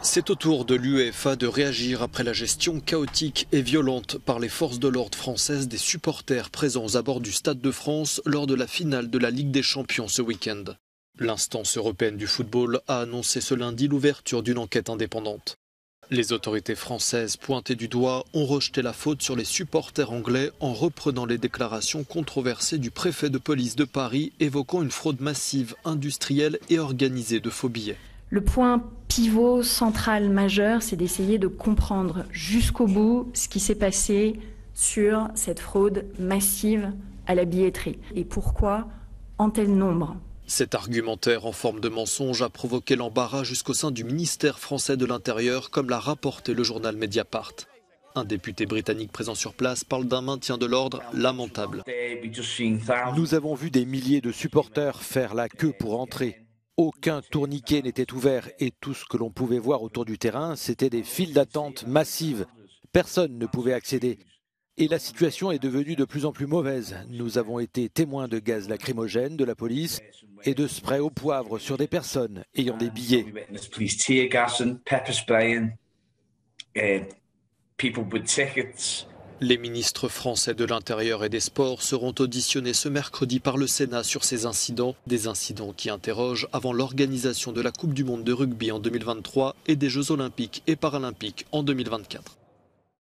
C'est au tour de l'UEFA de réagir après la gestion chaotique et violente par les forces de l'ordre françaises des supporters présents à bord du Stade de France lors de la finale de la Ligue des Champions ce week-end. L'instance européenne du football a annoncé ce lundi l'ouverture d'une enquête indépendante. Les autorités françaises pointées du doigt ont rejeté la faute sur les supporters anglais en reprenant les déclarations controversées du préfet de police de Paris évoquant une fraude massive, industrielle et organisée de faux billets. Le point pivot central majeur, c'est d'essayer de comprendre jusqu'au bout ce qui s'est passé sur cette fraude massive à la billetterie et pourquoi en tel nombre. Cet argumentaire en forme de mensonge a provoqué l'embarras jusqu'au sein du ministère français de l'Intérieur, comme l'a rapporté le journal Mediapart. Un député britannique présent sur place parle d'un maintien de l'ordre lamentable. Nous avons vu des milliers de supporters faire la queue pour entrer. Aucun tourniquet n'était ouvert et tout ce que l'on pouvait voir autour du terrain, c'était des files d'attente massives. Personne ne pouvait accéder. Et la situation est devenue de plus en plus mauvaise. Nous avons été témoins de gaz lacrymogène de la police et de spray au poivre sur des personnes ayant des billets. Les ministres français de l'Intérieur et des Sports seront auditionnés ce mercredi par le Sénat sur ces incidents. Des incidents qui interrogent avant l'organisation de la Coupe du Monde de rugby en 2023 et des Jeux Olympiques et Paralympiques en 2024.